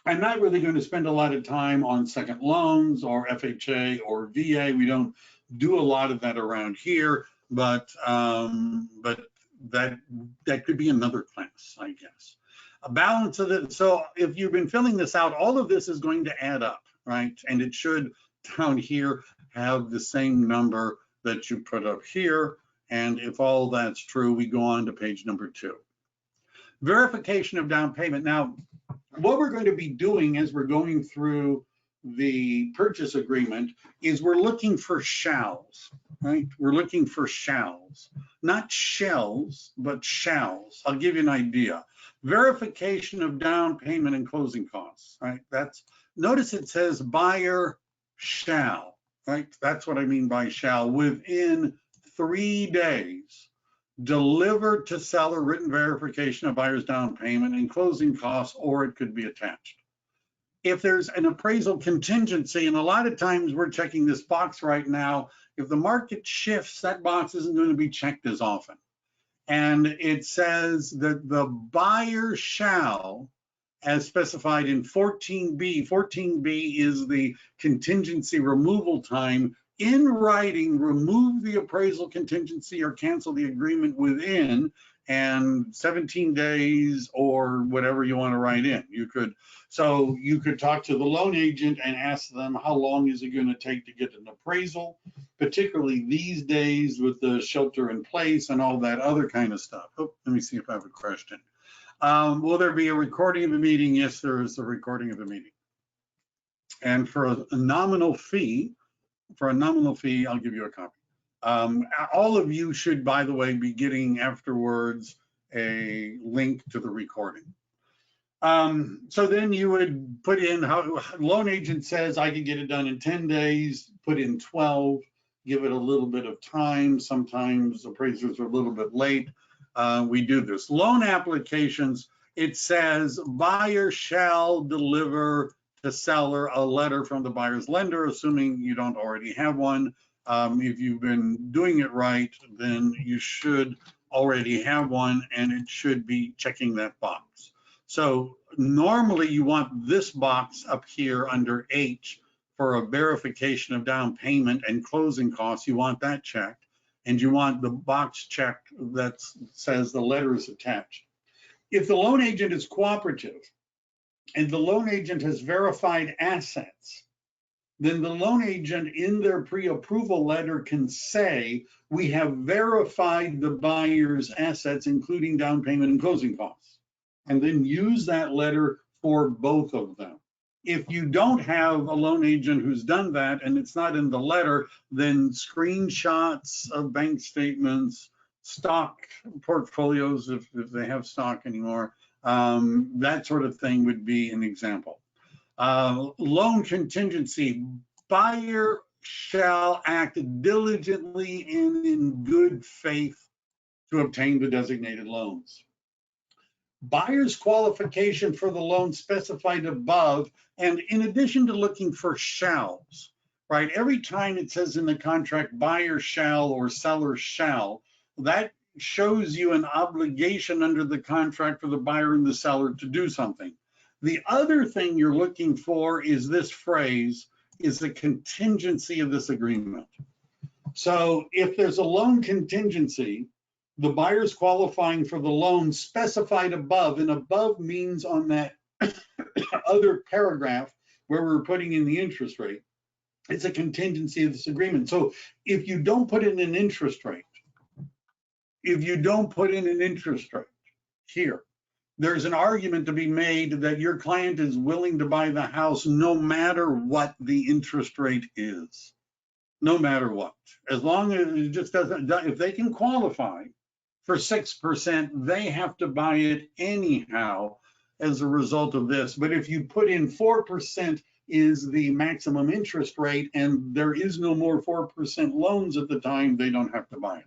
I'm not really going to spend a lot of time on second loans or FHA or VA. We don't do a lot of that around here, but that could be another class, I guess. A balance of it. So if you've been filling this out, all of this is going to add up, right? And it should down here have the same number that you put up here. And if all that's true, we go on to page number 2. Verification of down payment. Now, what we're going to be doing as we're going through the purchase agreement is we're looking for shalls, right? We're looking for shalls, not shells, but shalls. I'll give you an idea. Verification of down payment and closing costs, right? Notice it says buyer shall. right? That's what I mean by shall. Within 3 days, deliver to seller written verification of buyer's down payment and closing costs, or it could be attached. If there's an appraisal contingency, and a lot of times we're checking this box right now, if the market shifts, that box isn't going to be checked as often. And it says that the buyer shall, as specified in 14B, 14B is the contingency removal time, in writing, remove the appraisal contingency or cancel the agreement within, and 17 days or whatever you want to write in. You could talk to the loan agent and ask them how long is it going to take to get an appraisal, particularly these days with the shelter in place and all that other kind of stuff. Oh, let me see if I have a question. Will there be a recording of the meeting? Yes, there is a recording of the meeting. And for a nominal fee, I'll give you a copy. All of you should, by the way, be getting afterwards a link to the recording. So then you would put in how loan agent says I can get it done in 10 days, put in 12, give it a little bit of time. Sometimes appraisers are a little bit late. We do this. Loan applications, it says buyer shall deliver to seller a letter from the buyer's lender, assuming you don't already have one. If you've been doing it right, then you should already have one, and it should be checking that box. So normally you want this box up here under H for a verification of down payment and closing costs. You want that checked, and you want the box checked that says the letter is attached. If the loan agent is cooperative and the loan agent has verified assets, then the loan agent in their pre-approval letter can say, we have verified the buyer's assets, including down payment and closing costs, and then use that letter for both of them. If you don't have a loan agent who's done that and it's not in the letter, then screenshots of bank statements, stock portfolios, if they have stock anymore, that sort of thing would be an example. Loan contingency, buyer shall act diligently and in good faith to obtain the designated loans. Buyer's qualification for the loan specified above, and in addition to looking for shalls, right? Every time it says in the contract, buyer shall or seller shall, that shows you an obligation under the contract for the buyer and the seller to do something. The other thing you're looking for is this phrase, is the contingency of this agreement. So if there's a loan contingency, the buyer's qualifying for the loan specified above, and above means on that other paragraph where we're putting in the interest rate, it's a contingency of this agreement. So if you don't put in an interest rate, here, there's an argument to be made that your client is willing to buy the house no matter what the interest rate is, no matter what. As long as it just doesn't, if they can qualify for 6%, they have to buy it anyhow as a result of this. But if you put in 4% is the maximum interest rate and there is no more 4% loans at the time, they don't have to buy it.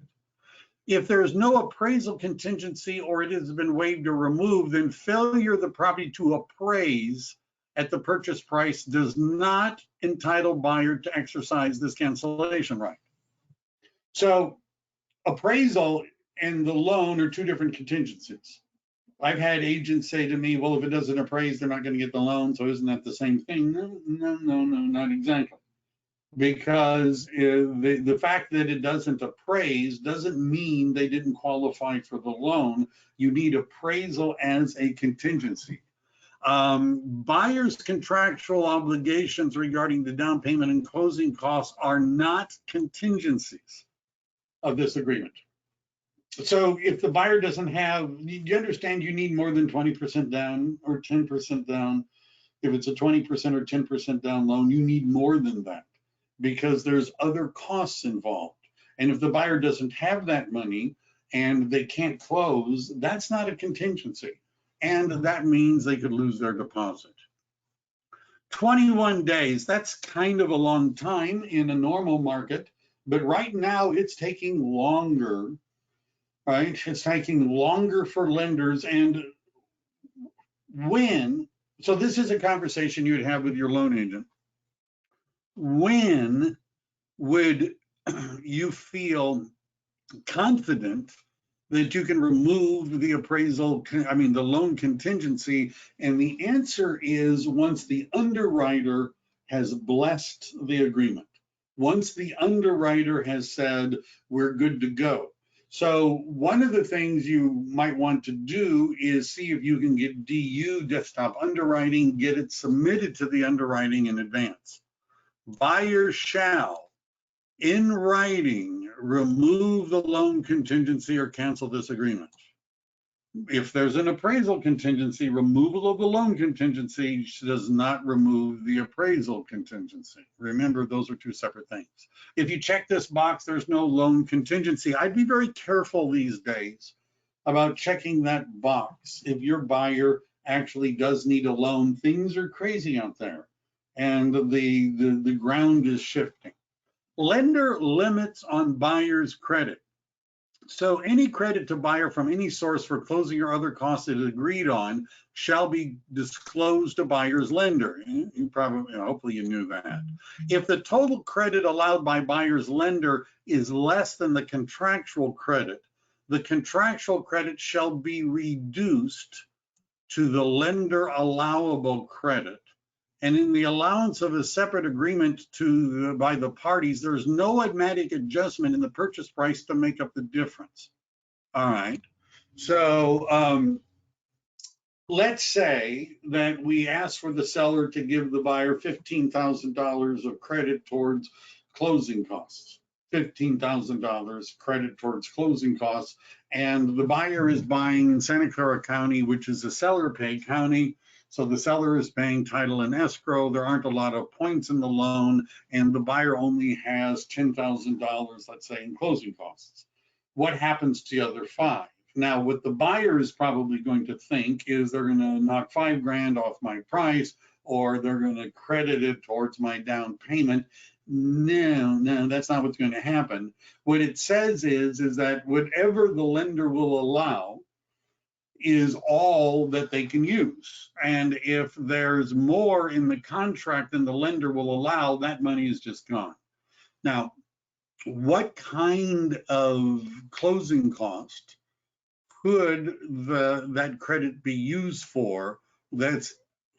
If there's no appraisal contingency or it has been waived or removed, then failure of the property to appraise at the purchase price does not entitle buyer to exercise this cancellation right. So appraisal and the loan are two different contingencies. I've had agents say to me, well, if it doesn't appraise, they're not going to get the loan. So isn't that the same thing? No, not exactly. Because the fact that it doesn't appraise doesn't mean they didn't qualify for the loan. You need appraisal as a contingency. Buyer's contractual obligations regarding the down payment and closing costs are not contingencies of this agreement. So if the buyer doesn't have, you understand you need more than 20% down or 10% down. If it's a 20% or 10% down loan, you need more than that, because there's other costs involved. And if the buyer doesn't have that money and they can't close, that's not a contingency. And that means they could lose their deposit. 21 days, that's kind of a long time in a normal market, but right now it's taking longer, right? It's taking longer for lenders. And so this is a conversation you'd have with your loan agent. When would you feel confident that you can remove the the loan contingency? And the answer is once the underwriter has blessed the agreement, once the underwriter has said, we're good to go. So one of the things you might want to do is see if you can get DU, desktop underwriting, get it submitted to the underwriting in advance. Buyer shall, in writing, remove the loan contingency or cancel this agreement. If there's an appraisal contingency, removal of the loan contingency does not remove the appraisal contingency. Remember, those are two separate things. If you check this box, there's no loan contingency. I'd be very careful these days about checking that box. If your buyer actually does need a loan, things are crazy out there and the ground is shifting. Lender limits on buyer's credit. So any credit to buyer from any source for closing or other costs that is agreed on shall be disclosed to buyer's lender. You probably, hopefully you knew that. If the total credit allowed by buyer's lender is less than the contractual credit, the contractual credit shall be reduced to the lender allowable credit. And in the allowance of a separate agreement by the parties, there's no automatic adjustment in the purchase price to make up the difference. All right. So let's say that we ask for the seller to give the buyer $15,000 of credit towards closing costs. $15,000 credit towards closing costs. And the buyer is buying in Santa Clara County, which is a seller paid county. So the seller is paying title and escrow. There aren't a lot of points in the loan, and the buyer only has $10,000, let's say, in closing costs. What happens to the other $5,000? Now, what the buyer is probably going to think is they're going to knock $5,000 off my price, or they're going to credit it towards my down payment. No, that's not what's going to happen. What it says is that whatever the lender will allow is all that they can use. And if there's more in the contract than the lender will allow, that money is just gone. Now, what kind of closing cost could that credit be used for that's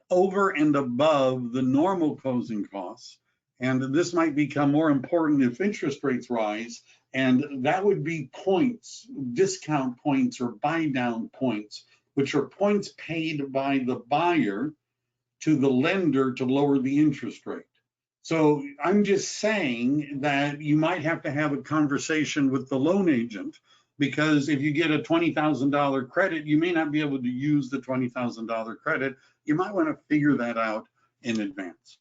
over and above the normal closing costs? And this might become more important if interest rates rise, and that would be points, discount points or buy down points, which are points paid by the buyer to the lender to lower the interest rate. So I'm just saying that you might have to have a conversation with the loan agent, because if you get a $20,000 credit, you may not be able to use the $20,000 credit. You might want to figure that out in advance.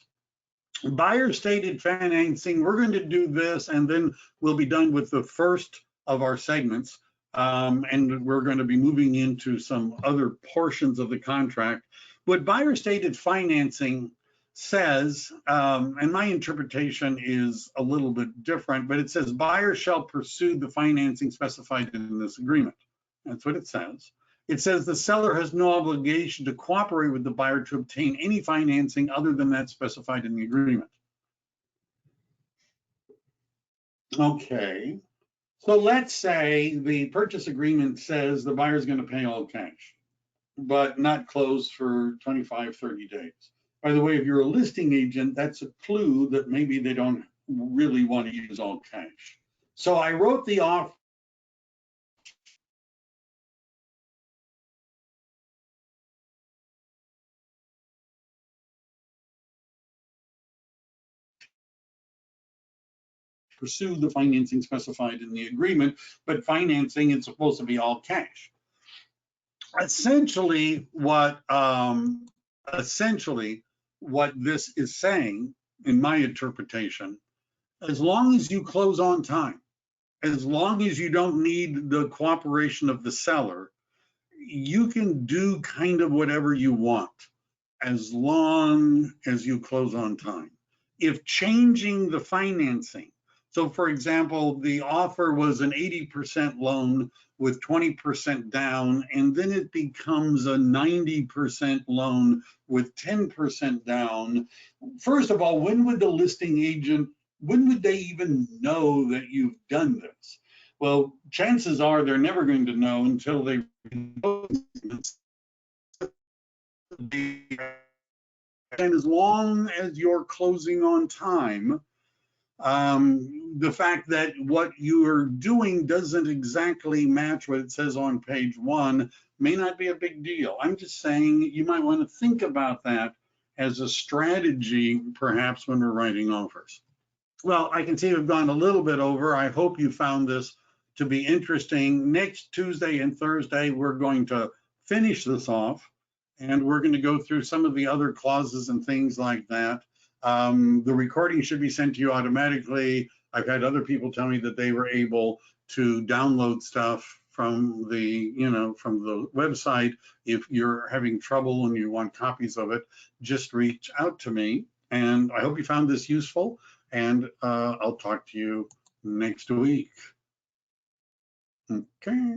Buyer stated financing, we're going to do this, and then we'll be done with the first of our segments. And we're going to be moving into some other portions of the contract. What buyer stated financing says, and my interpretation is a little bit different, but it says buyer shall pursue the financing specified in this agreement. That's what it says. It says the seller has no obligation to cooperate with the buyer to obtain any financing other than that specified in the agreement. Okay, so let's say the purchase agreement says the buyer is going to pay all cash, but not close for 25, 30 days. By the way, if you're a listing agent, that's a clue that maybe they don't really want to use all cash. So I wrote the offer pursue the financing specified in the agreement, but financing is supposed to be all cash. Essentially, what this is saying, in my interpretation, as long as you close on time, as long as you don't need the cooperation of the seller, you can do kind of whatever you want. as long as you close on time. If changing the financing, so for example, the offer was an 80% loan with 20% down, and then it becomes a 90% loan with 10% down. First of all, when would the listing agent, when would they even know that you've done this? Well, chances are they're never going to know until they and as long as you're closing on time, the fact that what you are doing doesn't exactly match what it says on page 1 may not be a big deal. I'm just saying you might want to think about that as a strategy, perhaps when we're writing offers. Well, I can see we've gone a little bit over. I hope you found this to be interesting. Next Tuesday and Thursday, we're going to finish this off, and we're going to go through some of the other clauses and things like that. The recording should be sent to you automatically. I've had other people tell me that they were able to download stuff from the, from the website. If you're having trouble and you want copies of it, just reach out to me. And I hope you found this useful, and I'll talk to you next week. Okay.